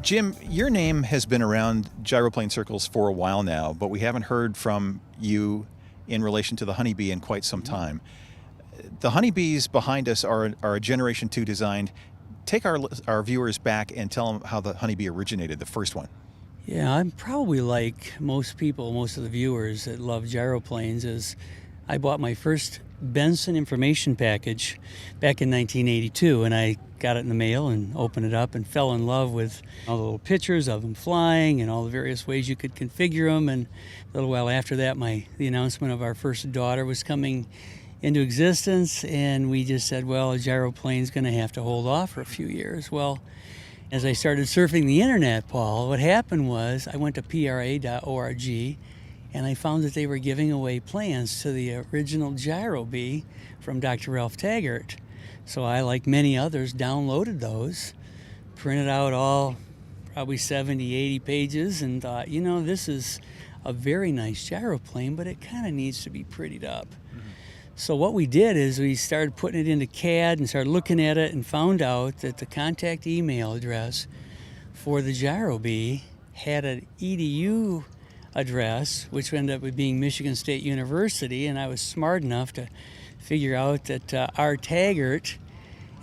Jim, your name has been around gyroplane circles for a while now, but we haven't heard from you in relation to the HoneyBee in quite some time. The HoneyBees behind us are a Generation 2 designed. Take our viewers back and tell them how the HoneyBee originated, the first one. Yeah, I'm probably like most people, most of the viewers that love gyroplanes, is I bought my first Bensen information package back in 1982, and I got it in the mail and opened it up and fell in love with all the little pictures of them flying and all the various ways you could configure them. And a little while after that, the announcement of our first daughter was coming into existence, and we just said, well, a gyroplane's going to have to hold off for a few years. Well, as I started surfing the internet, Paul, what happened was I went to PRA.org, and I found that they were giving away plans to the original Gyro-Bee from Dr. Ralph Taggart. So I, like many others, downloaded those, printed out all probably 70, 80 pages, and thought, you know, this is a very nice gyroplane, but it kind of needs to be prettied up. So what we did is we started putting it into CAD and started looking at it and found out that the contact email address for the Gyro-Bee had an EDU address, which ended up being Michigan State University, and I was smart enough to figure out that our Taggart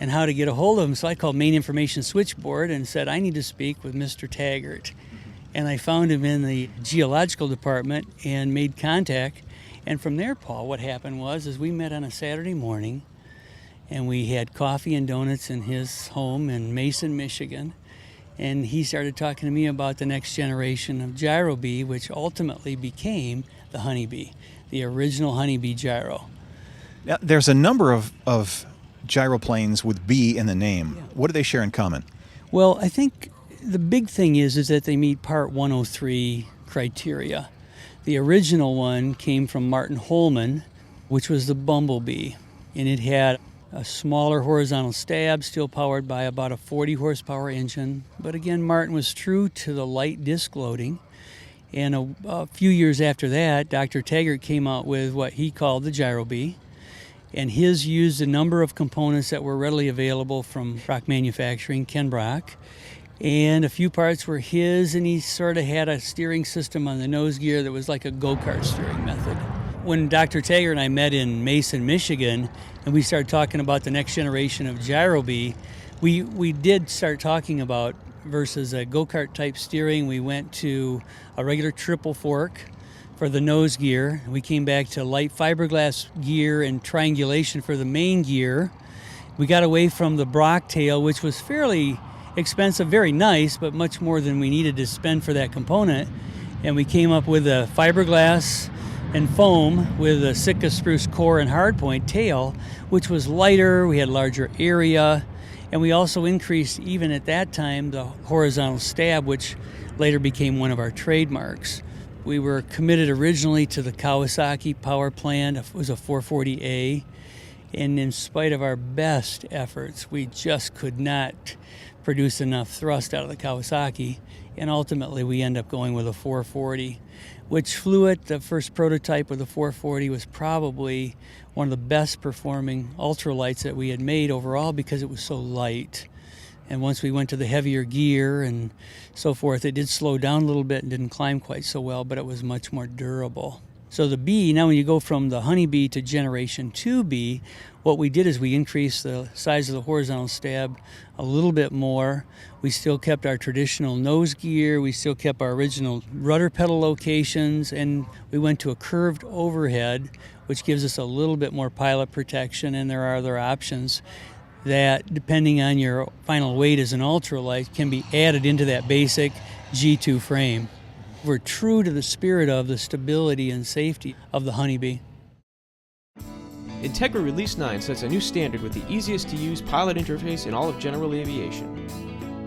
and how to get a hold of him. So I called Main Information Switchboard and said, I need to speak with Mr. Taggart. And I found him in the geological department and made contact. And from there, Paul, what happened was we met on a Saturday morning, and we had coffee and donuts in his home in Mason, Michigan. And he started talking to me about the next generation of Gyro-Bee, which ultimately became the HoneyBee, the original HoneyBee gyro. Now, there's a number of gyroplanes with B in the name. Yeah. What do they share in common? Well, I think the big thing is that they meet Part 103 criteria. The original one came from Martin Holman, which was the Bumblebee, and it had a smaller horizontal stab, still powered by about a 40 horsepower engine. But again, Martin was true to the light disc loading. And a few years after that, Dr. Taggart came out with what he called the Gyro-Bee. And his used a number of components that were readily available from Brock Manufacturing, Ken Brock. And a few parts were his, and he sort of had a steering system on the nose gear that was like a go-kart steering method. When Dr. Taggart and I met in Mason, Michigan, and we started talking about the next generation of Gyro-Bee, we did start talking about versus a go-kart type steering. We went to a regular triple fork for the nose gear. We came back to light fiberglass gear and triangulation for the main gear. We got away from the Brock tail, which was fairly expensive, very nice, but much more than we needed to spend for that component. And we came up with a fiberglass and foam with a Sitka spruce core and hardpoint tail, which was lighter. We had larger area, and we also increased, even at that time, the horizontal stab, which later became one of our trademarks. We were committed originally to the Kawasaki Powerplant. It was a 440A, and in spite of our best efforts, we just could not produce enough thrust out of the Kawasaki, and ultimately we end up going with a 440, which flew it. The first prototype with the 440 was probably one of the best performing ultralights that we had made overall because it was so light. And once we went to the heavier gear and so forth, it did slow down a little bit and didn't climb quite so well, but it was much more durable. So the Bee, now when you go from the HoneyBee to Generation 2B, what we did is we increased the size of the horizontal stab a little bit more. We still kept our traditional nose gear, we still kept our original rudder pedal locations, and we went to a curved overhead, which gives us a little bit more pilot protection, and there are other options that, depending on your final weight as an ultralight, can be added into that basic G2 frame. We're true to the spirit of the stability and safety of the HoneyBee. Integra Release 9 sets a new standard with the easiest to use pilot interface in all of general aviation.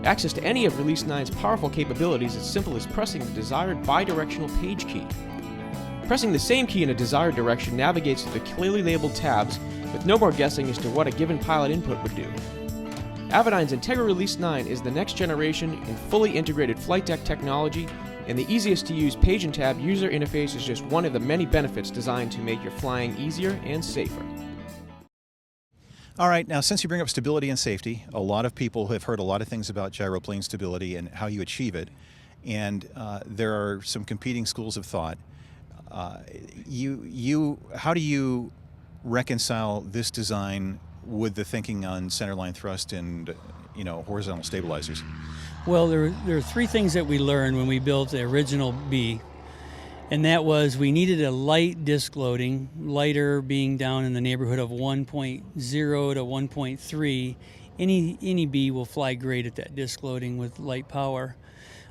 Access to any of Release 9's powerful capabilities is as simple as pressing the desired bidirectional page key. Pressing the same key in a desired direction navigates through the clearly labeled tabs with no more guessing as to what a given pilot input would do. Avidyne's Integra Release 9 is the next generation in fully integrated flight deck technology, and the easiest to use page and tab user interface is just one of the many benefits designed to make your flying easier and safer. All right, now since you bring up stability and safety, a lot of people have heard a lot of things about gyroplane stability and how you achieve it, and there are some competing schools of thought. How do you reconcile this design with the thinking on centerline thrust and horizontal stabilizers? Well, there are three things that we learned when we built the original Bee, and that was we needed a light disc loading, lighter being down in the neighborhood of 1.0 to 1.3. Any Bee will fly great at that disc loading with light power.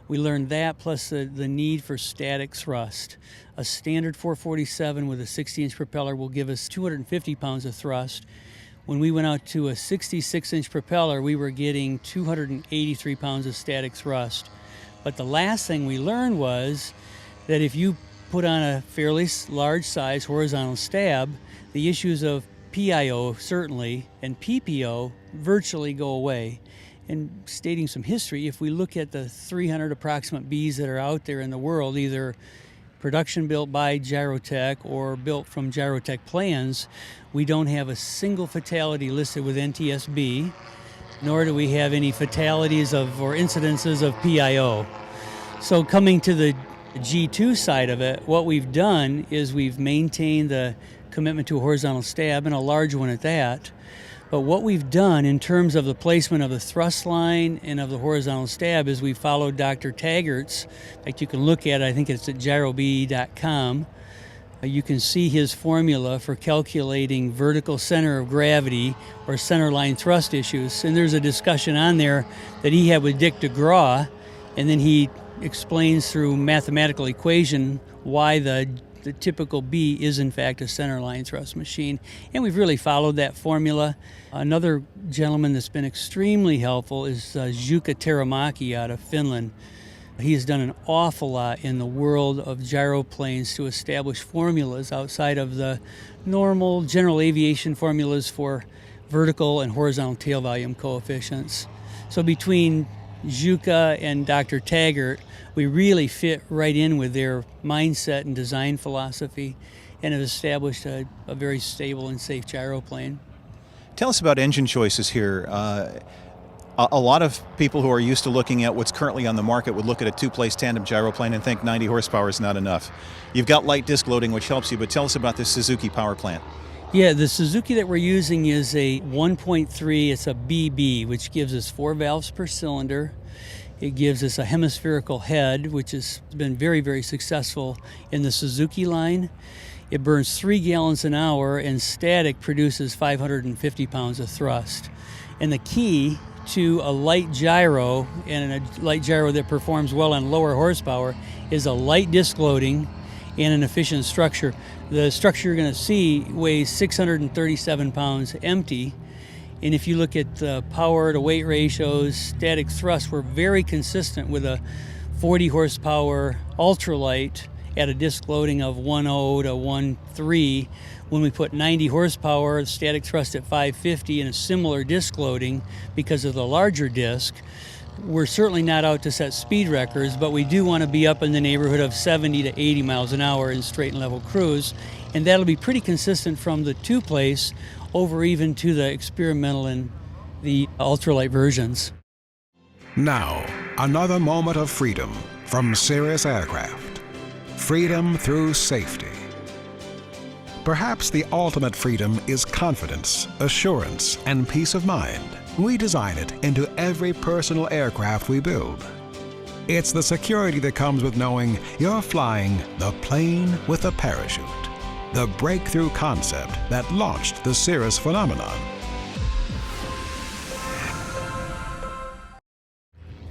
We learned that plus the need for static thrust. A standard 447 with a 60-inch propeller will give us 250 pounds of thrust. When we went out to a 66-inch propeller, we were getting 283 pounds of static thrust. But the last thing we learned was that if you put on a fairly large size horizontal stab, the issues of PIO certainly and PPO virtually go away. And stating some history, if we look at the 300 approximate Bees that are out there in the world, either production built by Gyrotech or built from Gyrotech plans, we don't have a single fatality listed with NTSB, nor do we have any fatalities or incidences of PIO. So coming to the G2 side of it, what we've done is we've maintained the commitment to a horizontal stab, and a large one at that. But what we've done in terms of the placement of the thrust line and of the horizontal stab is we followed Dr. Taggart's. In fact, you can look at it, I think it's at gyrobee.com. You can see his formula for calculating vertical center of gravity or center line thrust issues. And there's a discussion on there that he had with Dick DeGraw, and then he explains through mathematical equation why the typical Bee is in fact a center line thrust machine, and we've really followed that formula. Another gentleman that's been extremely helpful is Jukka Terämäki out of Finland. He has done an awful lot in the world of gyroplanes to establish formulas outside of the normal general aviation formulas for vertical and horizontal tail volume coefficients. So between Jukka and Dr. Taggart, we really fit right in with their mindset and design philosophy and have established a very stable and safe gyroplane. Tell us about engine choices here. A lot of people who are used to looking at what's currently on the market would look at a two-place tandem gyroplane and think 90 horsepower is not enough. You've got light disc loading, which helps you, but tell us about this Suzuki Powerplant. Yeah, the Suzuki that we're using is a 1.3, it's a BB, which gives us 4 valves per cylinder. It gives us a hemispherical head, which has been very, very successful in the Suzuki line. It burns 3 gallons an hour, and static produces 550 pounds of thrust. And the key to a light gyro, and a light gyro that performs well on lower horsepower, is a light disc loading and an efficient structure. The structure you're going to see weighs 637 pounds empty. And if you look at the power to weight ratios, static thrust, we're very consistent with a 40 horsepower ultralight at a disc loading of 1.0 to 1.3. When we put 90 horsepower, static thrust at 550 and a similar disc loading because of the larger disc, we're certainly not out to set speed records, but we do want to be up in the neighborhood of 70 to 80 miles an hour in straight and level cruise. And that'll be pretty consistent from the two-place over even to the experimental and the ultralight versions. Now, another moment of freedom from Cirrus Aircraft. Freedom through safety. Perhaps the ultimate freedom is confidence, assurance, and peace of mind. We design it into every personal aircraft we build. It's the security that comes with knowing you're flying the plane with a parachute. The breakthrough concept that launched the Cirrus phenomenon.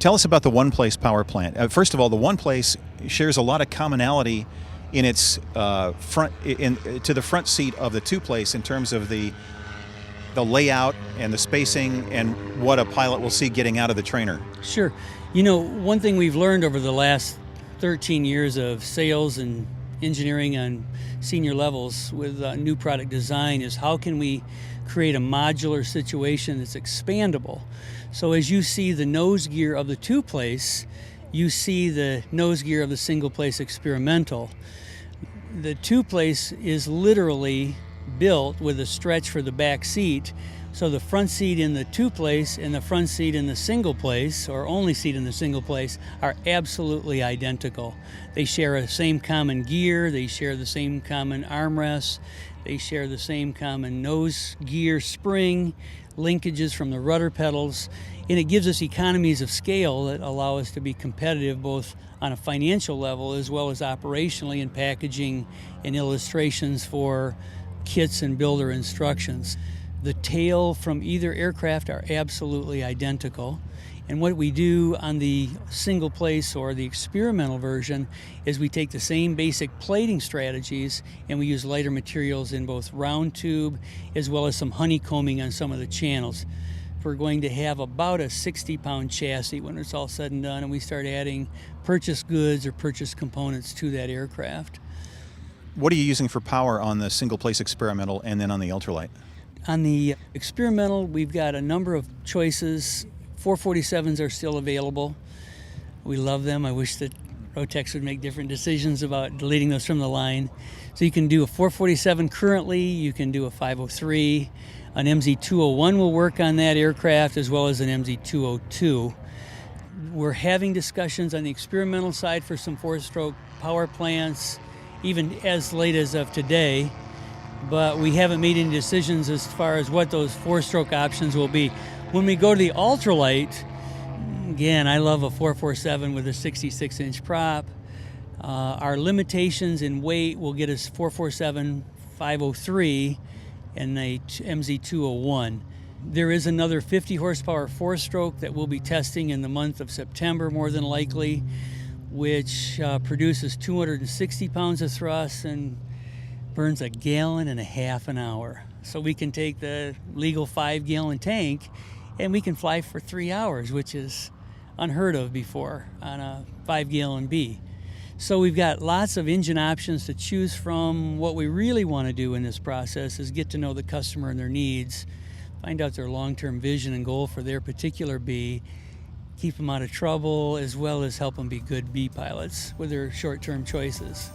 Tell us about the One Place Powerplant. First of all, the One Place shares a lot of commonality in its to the front seat of the two place in terms of the layout and the spacing and what a pilot will see getting out of the trainer. Sure. You know, one thing we've learned over the last 13 years of sales and engineering on senior levels with new product design is how can we create a modular situation that's expandable. So as you see the nose gear of the two-place, you see the nose gear of the single-place experimental. The two-place is literally built with a stretch for the back seat So the front seat in the two place and the front seat in the single place, or only seat in the single place, are absolutely identical. They share the same common gear, they share the same common armrests, they share the same common nose gear spring, linkages from the rudder pedals, and it gives us economies of scale that allow us to be competitive both on a financial level as well as operationally in packaging and illustrations for kits and builder instructions. The tail from either aircraft are absolutely identical. And what we do on the single place or the experimental version is we take the same basic plating strategies and we use lighter materials in both round tube as well as some honeycombing on some of the channels. We're going to have about a 60-pound chassis when it's all said and done, and we start adding purchased goods or purchased components to that aircraft. What are you using for power on the single place experimental and then on the ultralight? On the experimental, we've got a number of choices. 447s are still available. We love them. I wish that Rotex would make different decisions about deleting those from the line. So you can do a 447 currently, you can do a 503. An MZ201 will work on that aircraft as well as an MZ202. We're having discussions on the experimental side for some four-stroke power plants, even as late as of today, but we haven't made any decisions as far as what those four-stroke options will be. When we go to the ultralight, again, I love a 447 with a 66-inch prop. Our limitations in weight will get us 447, 503, and a MZ201. There is another 50 horsepower four-stroke that we'll be testing in the month of September, more than likely, which produces 260 pounds of thrust and burns 1.5 gallons an hour. So we can take the legal 5-gallon tank and we can fly for 3 hours, which is unheard of before on a 5-gallon B. So we've got lots of engine options to choose from. What we really want to do in this process is get to know the customer and their needs, find out their long-term vision and goal for their particular bee, keep them out of trouble, as well as help them be good bee pilots with their short-term choices.